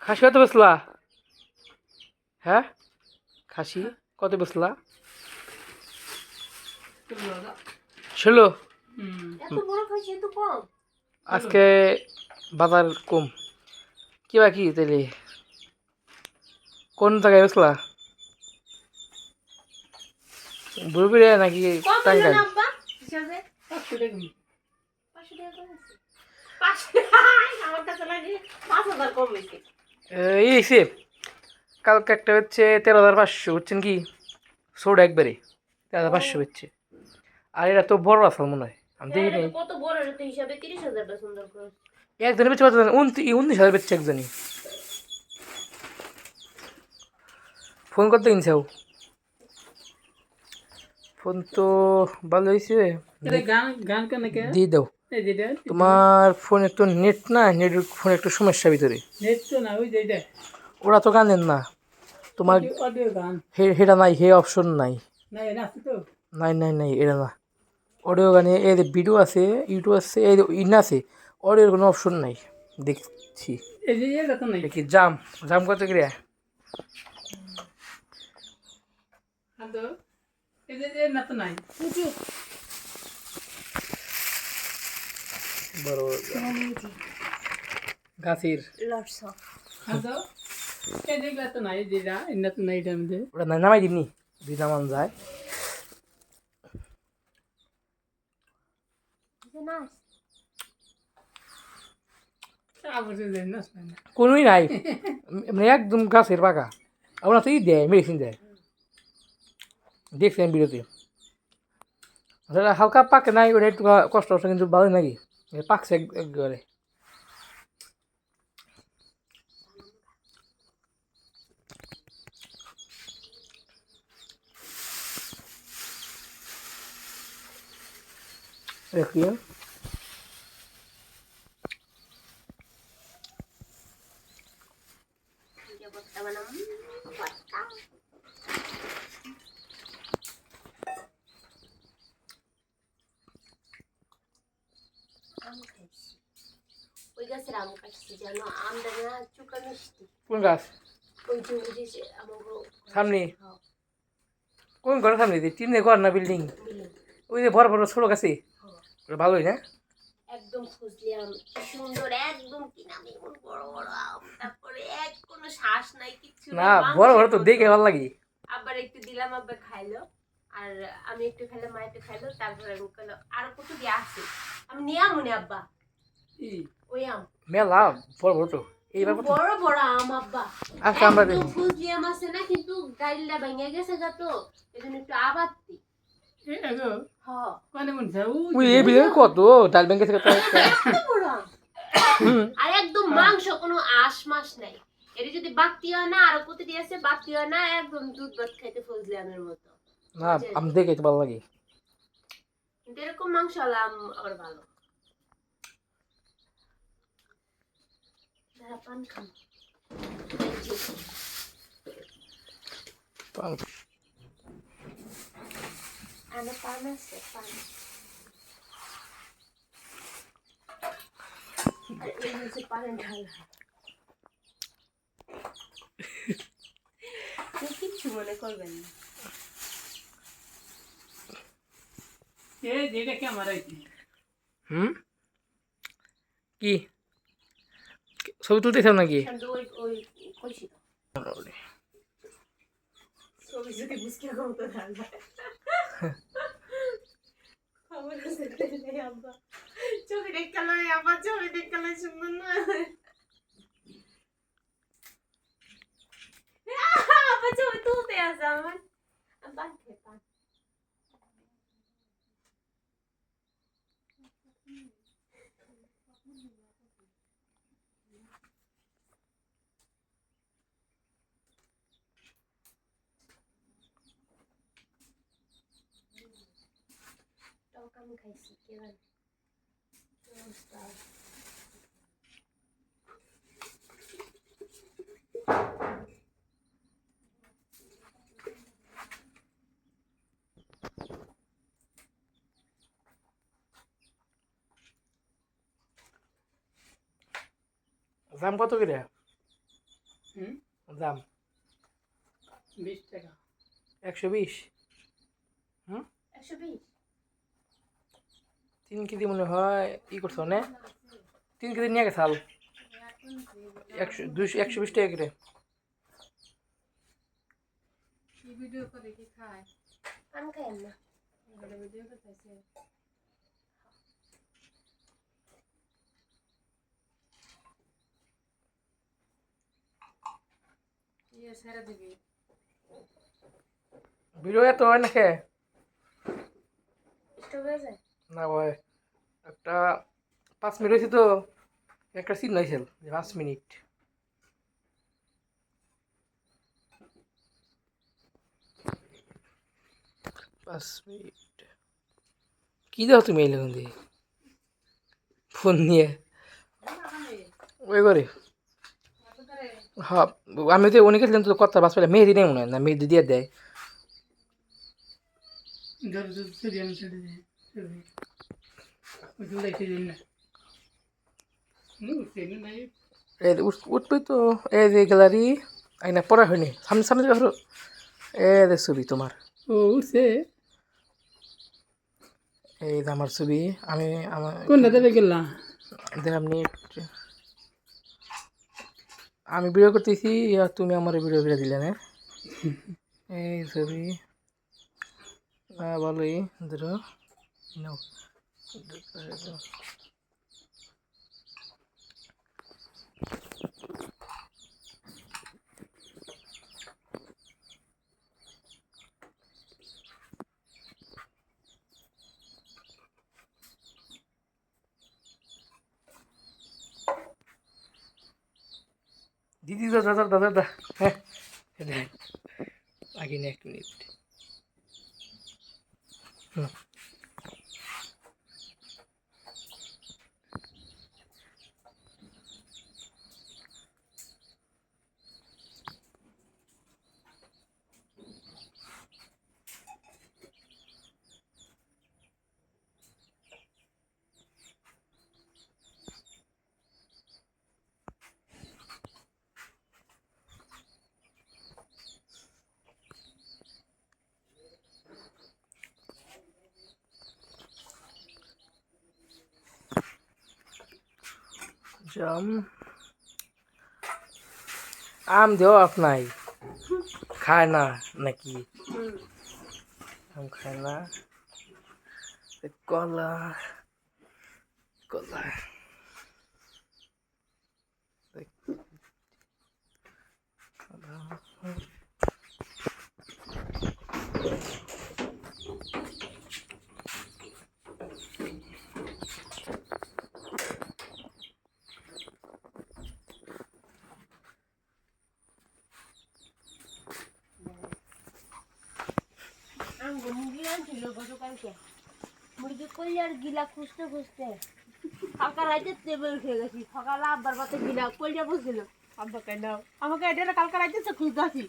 খাসি কত বেচলা? হ্যাঁ, খাসি কত বেচলা? ছিল। আজকে বাজার কম। কি বাকি তাইলে? কোন জায়গায় বেচলা? বুড়িপুরে নাকি টাঙ্গাইল? এই এসে কালকে একটা হচ্ছে 13,500, বুঝছেন কি? সোড একবারে 13,500 হচ্ছে। আর এটা তো বড় আসল মনে হয়, আমি দেখি নাই। কত বড় রে, তো হিসাবে 30,000 টা সুন্দর করে। একজনে বেচে কত? 19,000 বেচছে একজনই। ফোন করতে কিনছাও? ফোন তো ভালো হয়েছে, দিয়ে দাও। তোমার ফোন একটু নেট না, নেট ফোন একটু সমস্যা ভিতরে। ওরা তো গান দেন না তোমার, হেটা নাই, হে অপশন নাই। নাই নাই নাই, এটা না। অডিও গানে এই ভিডিও আছে, ইউটিউব আছে, এই ইন আছে, অডিওর কোনো অপশন নাই দেখছি। কি জাম জাম কত ক্রিয়া? বড় গাছের ওটা নামাই দিমনি, দুই নামান যায়। কোনোই নাই, মানে একদম গাছের পাকা। ওরা তো ই দেয়, মেডিসিন দেয়, দেখছেন ভিডিওতে। যেটা হালকা পাকে নাই ওটা একটু কষ্ট হচ্ছে, কিন্তু ভালোই নাকি পাকছে একবারে। কি ওই গাছের আম কাটছি জানো, আমটা না চুকা মিষ্টি। কোন গাছ? ওই যে বুঝেছে আমাকে সামনে? কোন ঘরের সামনে? টিনের ঘর না বিল্ডিং? ওই যে বড় বড় ছোট গাছে ভালোই না? একদম খুঁজলি আম কি সুন্দর, একদম কি নাম এমন বড় বড় আম, তারপরে এক কোনো শ্বাস নাই, কিচ্ছু না, নাই, বড় বড় মাংসের তো মতো। দেখে ভালো লাগে। আবার একটু দিলাম, আবার খাইলো, আর আমি একটু খাইলাম, মা একটু খাইলো, তারপরে আমি খাইলো, আর কত দিয়ে আসে আমি নিয়ে মনে আব্বা ওই আম মেলা বড় বড় তো এইবার বড় বড় আম আব্বা। আচ্ছা, আমরা একদম খুঁজলি আম আছে না, কিন্তু গাইলটা ভেঙে গেছে গা, তো এজন্য একটু আবাত্তি। কত ডাল ব্যাংকে থেকে আর একদম মাংস কোনো আশ মাস নাই। এর যদি বাতি হয় না, আরো প্রতিটি আছে বাতি হয় না, একদম দুধ ভাত খাইতে ফজলি আমের মতো। না, আমি দেখে তো ভালো লাগে। কিন্তু এরকম মাংস হলে আম আবার ভালো। পান খান পান আছে, পান এই হচ্ছে পানের ঢালা। কিচ্ছু মনে করবেন না। হুম, কি ছবি তুলতেছ নাকি? ছবি যদি বুঝতে করতে ছবি দেখতে আবার ছবি দেখতে সুন্দর না, আবার ছবি তুলতে আছে আমার। পান খেয়ে পান টক আম খাইছি কেমন অবস্থা। জাম কত করে? জাম 20 টাকা। 120। 120। 3 কেজি মনে হয় ই করছো না? 3 কেজি নিয়ে গেছাল 120 টাকা করে। ভিডিও করে কি খায়? আমি খাই না। ভিডিও করতেছে। ছেড়ে দিবি। ভিডিও এত হয় না খেয়ে না ভাই, একটা 5 মিনিট হয়েছে তো, একটা সিন হয়েছিল 5 মিনিট। কি দাও তুমি এই লোক দিয়ে ফোন নিয়ে ওই করে? হ্যাঁ, আমি তো অনেকে ছিলাম তো কথা বাস পেলে মেহেদি নেই মনে হয় না, মেহেদি দিয়ে দেয়। উঠবে তো এই যে গ্যালারি আইনা পড়া হয়নি, সামনে সামনে ধরো এ যে ছবি তোমার। ও উঠছে। এই যে আমার ছবি, আমি আমার কোনটা দেবে গেলা? দেখলাম নেট, আমি ভিডিও করতেছি আর তুমি আমার ভিডিও করে দিলে না। এই ছবি ভালোই ধরো নাও। দিদি দাদা দাদা দাদা হ্যাঁ আগে না 1 মিনিট। জাম আম দেওয়া নাই, খায় না নাকি? আম খায় না। কলা কলা মুরগি করলে আর গিলা খুঁজতে খুঁজতে কালকা রাইতে টেবিল খেয়ে গেছি, সকালে আব্বার পাতে গিলা কইলে বসছিল। আব্বা কেন আমাকে এটা কালকা রাইতে খুঁজতে আসি।